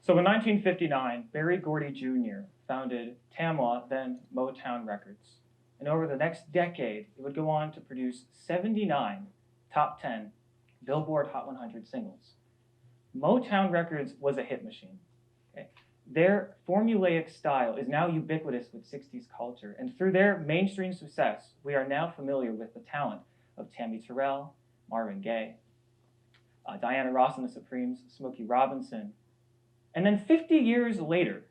So in 1959, Berry Gordy Jr. founded TAMWA, then Motown Records. And over the next decade, it would go on to produce 79 top 10 Billboard Hot 100 singles. Motown Records was a hit machine. Okay? Their formulaic style is now ubiquitous with 60s culture, and through their mainstream success, we are now familiar with the talent of Tammy Terrell, Marvin Gaye, Diana Ross and the Supremes, Smokey Robinson. And then 50 years later,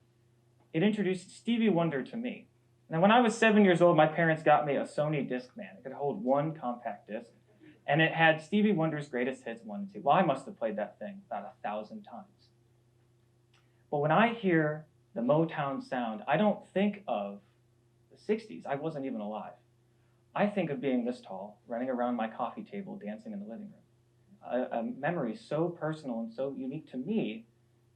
it introduced Stevie Wonder to me. Now, when I was 7 years old, my parents got me a Sony Discman. It could hold one compact disc, and it had Stevie Wonder's Greatest Hits 1 and 2. Well, I must have played that thing about 1,000 times. But when I hear the Motown sound, I don't think of the 60s. I wasn't even alive. I think of being this tall, running around my coffee table, dancing in the living room. A memory so personal and so unique to me,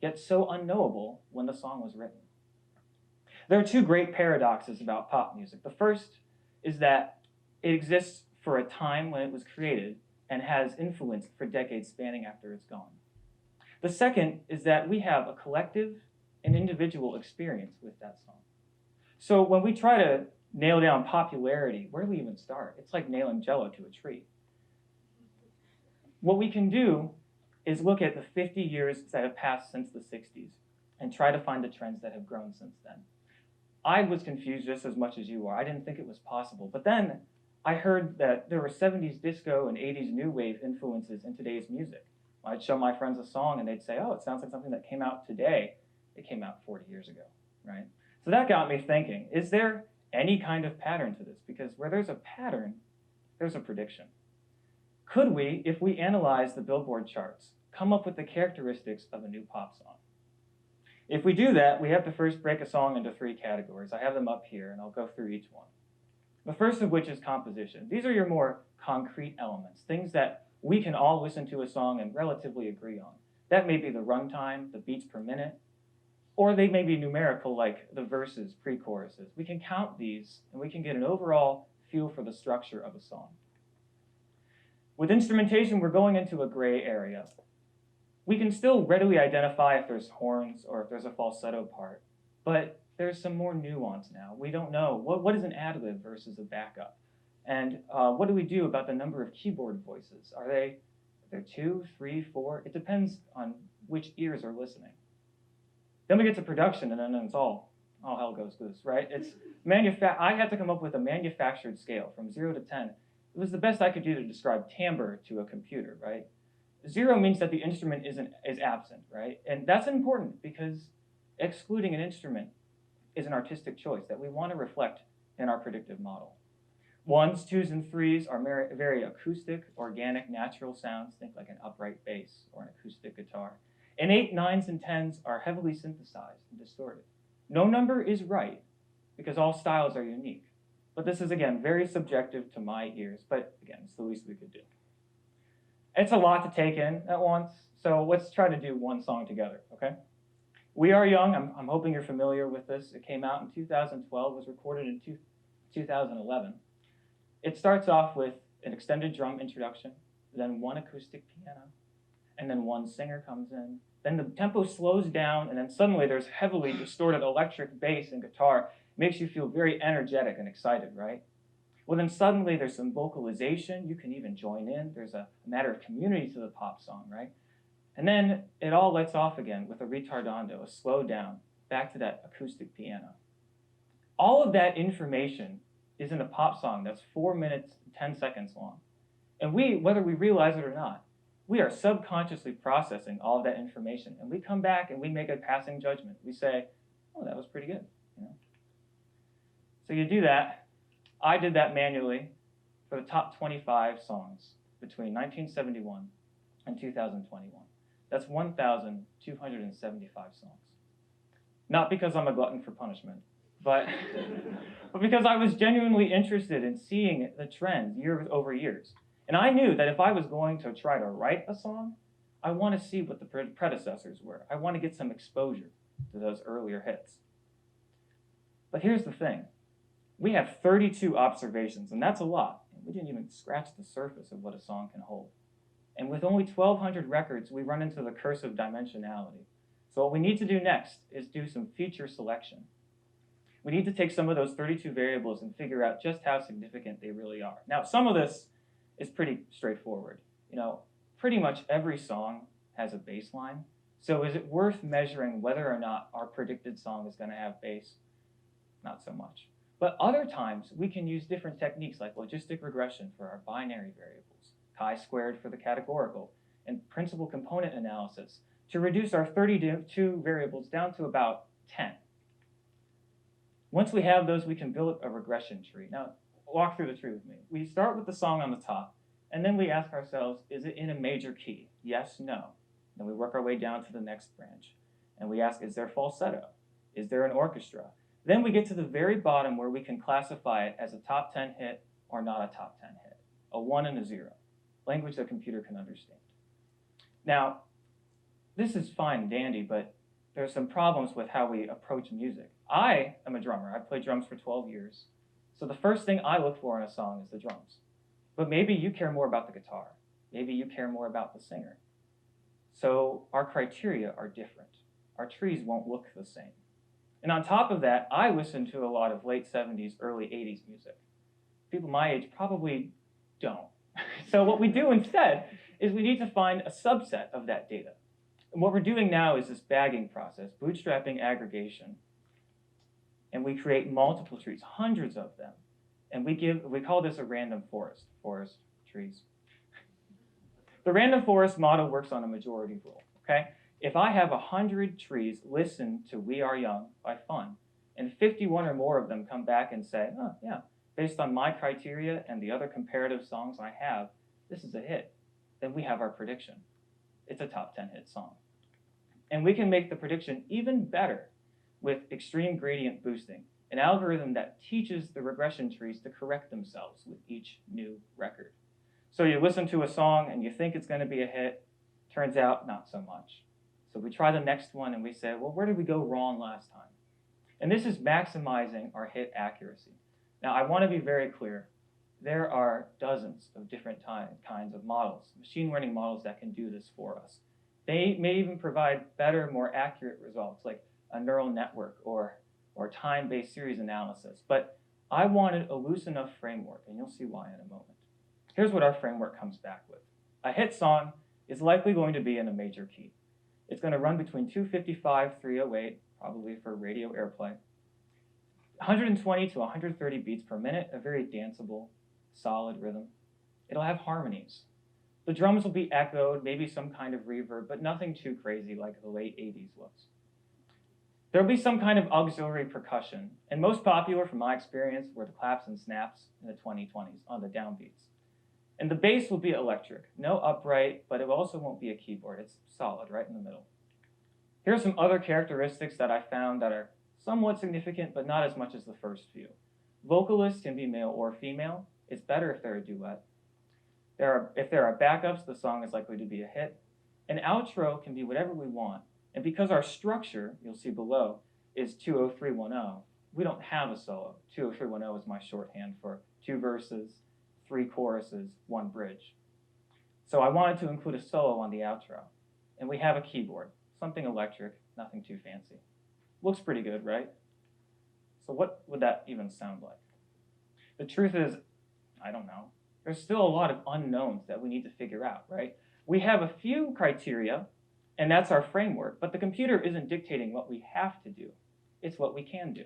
yet so unknowable when the song was written. There are two great paradoxes about pop music. The first is that it exists for a time when it was created and has influence for decades spanning after it's gone. The second is that we have a collective and individual experience with that song. So when we try to nail down popularity, where do we even start? It's like nailing Jell-O to a tree. What we can do is look at the 50 years that have passed since the 60s and try to find the trends that have grown since then. I was confused just as much as you are. I didn't think it was possible. But then I heard that there were 70s disco and 80s new wave influences in today's music. I'd show my friends a song and they'd say, oh, it sounds like something that came out today. It came out 40 years ago, right? So that got me thinking, is there any kind of pattern to this? Because where there's a pattern, there's a prediction. Could we, if we analyze the Billboard charts, come up with the characteristics of a new pop song? If we do that, we have to first break a song into three categories. I have them up here, and I'll go through each one. The first of which is composition. These are your more concrete elements, things that we can all listen to a song and relatively agree on. That may be the runtime, the beats per minute, or they may be numerical like the verses, pre-choruses. We can count these, and we can get an overall feel for the structure of a song. With instrumentation, we're going into a gray area. We can still readily identify if there's horns or if there's a falsetto part, but there's some more nuance now. We don't know what is an ad-lib versus a backup, and what do we do about the number of keyboard voices? Are there 2, 3, 4? It depends on which ears are listening. Then we get to production, and then it's all hell goes loose, right? I had to come up with a manufactured scale from 0 to 10. It was the best I could do to describe timbre to a computer, right? 0 means that the instrument is absent, right? And that's important because excluding an instrument is an artistic choice that we want to reflect in our predictive model. 1s, 2s, and 3s are very acoustic, organic, natural sounds. Think like an upright bass or an acoustic guitar. And 8, 9s, and 10s are heavily synthesized and distorted. No number is right because all styles are unique. But this is, again, very subjective to my ears. But again, it's the least we could do. It's a lot to take in at once, so let's try to do one song together, okay? We Are Young, I'm hoping you're familiar with this. It came out in 2012, was recorded in 2011. It starts off with an extended drum introduction, then one acoustic piano, and then one singer comes in. Then the tempo slows down, and then suddenly there's heavily distorted electric bass and guitar. It makes you feel very energetic and excited, right? Well, then suddenly there's some vocalization. You can even join in. There's a matter of community to the pop song, right? And then it all lets off again with a retardando, a slow down, back to that acoustic piano. All of that information is in a pop song that's 4 minutes, 10 seconds long. And we, whether we realize it or not, we are subconsciously processing all of that information. And we come back and we make a passing judgment. We say, oh, that was pretty good. You know? So you do that. I did that manually for the top 25 songs between 1971 and 2021. That's 1,275 songs. Not because I'm a glutton for punishment, but because I was genuinely interested in seeing the trends years over years. And I knew that if I was going to try to write a song, I want to see what the predecessors were. I want to get some exposure to those earlier hits. But here's the thing. We have 32 observations, and that's a lot. We didn't even scratch the surface of what a song can hold. And with only 1,200 records, we run into the curse of dimensionality. So what we need to do next is do some feature selection. We need to take some of those 32 variables and figure out just how significant they really are. Now, some of this is pretty straightforward. Pretty much every song has a bass line. So is it worth measuring whether or not our predicted song is going to have bass? Not so much. But other times, we can use different techniques like logistic regression for our binary variables, chi-squared for the categorical, and principal component analysis to reduce our 32 variables down to about 10. Once we have those, we can build a regression tree. Now, walk through the tree with me. We start with the song on the top, and then we ask ourselves, is it in a major key? Yes, no. Then we work our way down to the next branch, and we ask, is there falsetto? Is there an orchestra? Then we get to the very bottom where we can classify it as a top 10 hit or not a top 10 hit, a 1 and a 0, language the computer can understand. Now, this is fine and dandy, but there's some problems with how we approach music. I am a drummer. I've played drums for 12 years. So the first thing I look for in a song is the drums. But maybe you care more about the guitar. Maybe you care more about the singer. So our criteria are different. Our trees won't look the same. And on top of that, I listen to a lot of late 70s, early 80s music. People my age probably don't. So what we do instead is we need to find a subset of that data. And what we're doing now is this bagging process, bootstrapping aggregation. And we create multiple trees, hundreds of them. And we call this a random forest trees. The random forest model works on a majority rule, okay? If I have 100 trees listen to We Are Young by Fun, and 51 or more of them come back and say, oh, yeah, based on my criteria and the other comparative songs I have, this is a hit, then we have our prediction. It's a top 10 hit song. And we can make the prediction even better with extreme gradient boosting, an algorithm that teaches the regression trees to correct themselves with each new record. So you listen to a song and you think it's going to be a hit, turns out not so much. So we try the next one and we say, well, where did we go wrong last time? And this is maximizing our hit accuracy. Now, I want to be very clear. There are dozens of different kinds of models, machine learning models that can do this for us. They may even provide better, more accurate results, like a neural network or time-based series analysis. But I wanted a loose enough framework, and you'll see why in a moment. Here's what our framework comes back with. A hit song is likely going to be in a major key. It's going to run between 255, 308, probably for radio airplay, 120 to 130 beats per minute, a very danceable, solid rhythm. It'll have harmonies. The drums will be echoed, maybe some kind of reverb, but nothing too crazy like the late 80s was. There'll be some kind of auxiliary percussion, and most popular from my experience were the claps and snaps in the 2020s on the downbeats. And the bass will be electric, no upright, but it also won't be a keyboard. It's solid, right in the middle. Here are some other characteristics that I found that are somewhat significant, but not as much as the first few. Vocalists can be male or female. It's better if they're a duet. If there are backups, the song is likely to be a hit. An outro can be whatever we want. And because our structure, you'll see below, is 20310, we don't have a solo. 20310 is my shorthand for 2 verses, 3 choruses, 1 bridge. So I wanted to include a solo on the outro. And we have a keyboard, something electric, nothing too fancy. Looks pretty good, right? So what would that even sound like? The truth is, I don't know. There's still a lot of unknowns that we need to figure out, right? We have a few criteria, and that's our framework, but the computer isn't dictating what we have to do. It's what we can do.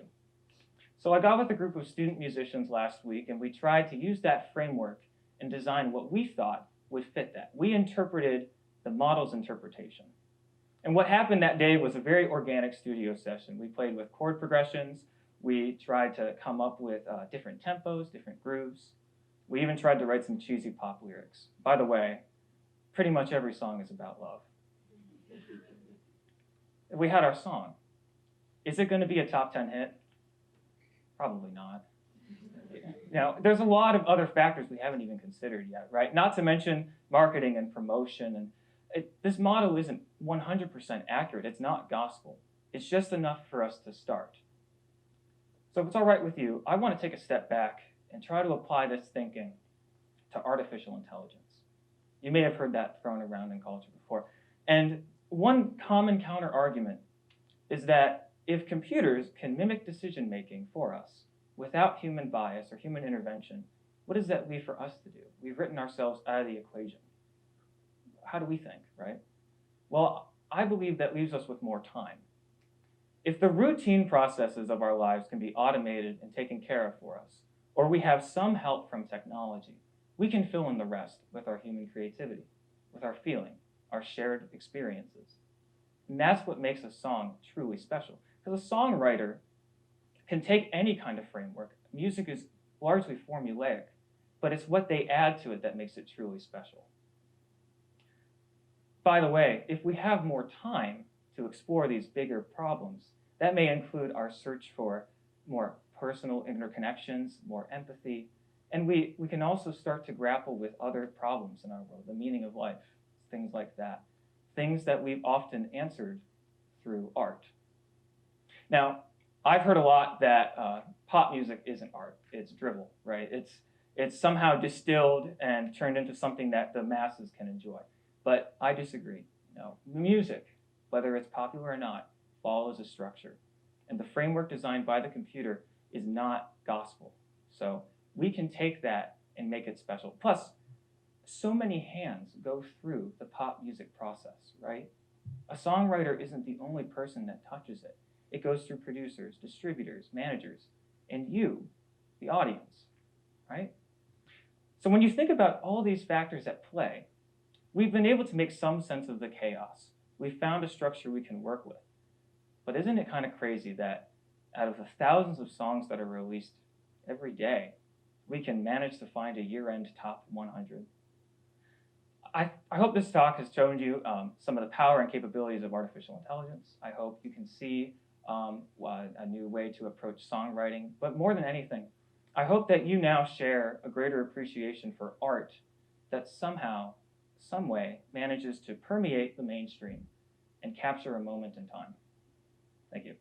So I got with a group of student musicians last week, and we tried to use that framework and design what we thought would fit that. We interpreted the model's interpretation. And what happened that day was a very organic studio session. We played with chord progressions. We tried to come up with different tempos, different grooves. We even tried to write some cheesy pop lyrics. By the way, pretty much every song is about love. We had our song. Is it going to be a top 10 hit? Probably not. Now, there's a lot of other factors we haven't even considered yet, right? Not to mention marketing and promotion. And this model isn't 100% accurate. It's not gospel. It's just enough for us to start. So if it's all right with you, I want to take a step back and try to apply this thinking to artificial intelligence. You may have heard that thrown around in culture before. And one common counter-argument is that if computers can mimic decision-making for us without human bias or human intervention, what does that leave for us to do? We've written ourselves out of the equation. How do we think, right? Well, I believe that leaves us with more time. If the routine processes of our lives can be automated and taken care of for us, or we have some help from technology, we can fill in the rest with our human creativity, with our feeling, our shared experiences. And that's what makes a song truly special. Because a songwriter can take any kind of framework. Music is largely formulaic, but it's what they add to it that makes it truly special. By the way, if we have more time to explore these bigger problems, that may include our search for more personal interconnections, more empathy, and we can also start to grapple with other problems in our world, the meaning of life, things like that, things that we've often answered through art. Now, I've heard a lot that pop music isn't art, it's drivel, right? It's somehow distilled and turned into something that the masses can enjoy. But I disagree. No, music, whether it's popular or not, follows a structure. And the framework designed by the computer is not gospel. So we can take that and make it special. Plus, so many hands go through the pop music process, right? A songwriter isn't the only person that touches it. It goes through producers, distributors, managers, and you, the audience, right? So when you think about all these factors at play, we've been able to make some sense of the chaos. We've found a structure we can work with. But isn't it kind of crazy that out of the thousands of songs that are released every day, we can manage to find a year-end top 100? I hope this talk has shown you some of the power and capabilities of artificial intelligence. I hope you can see a new way to approach songwriting. But more than anything, I hope that you now share a greater appreciation for art that somehow, some way, manages to permeate the mainstream and capture a moment in time. Thank you.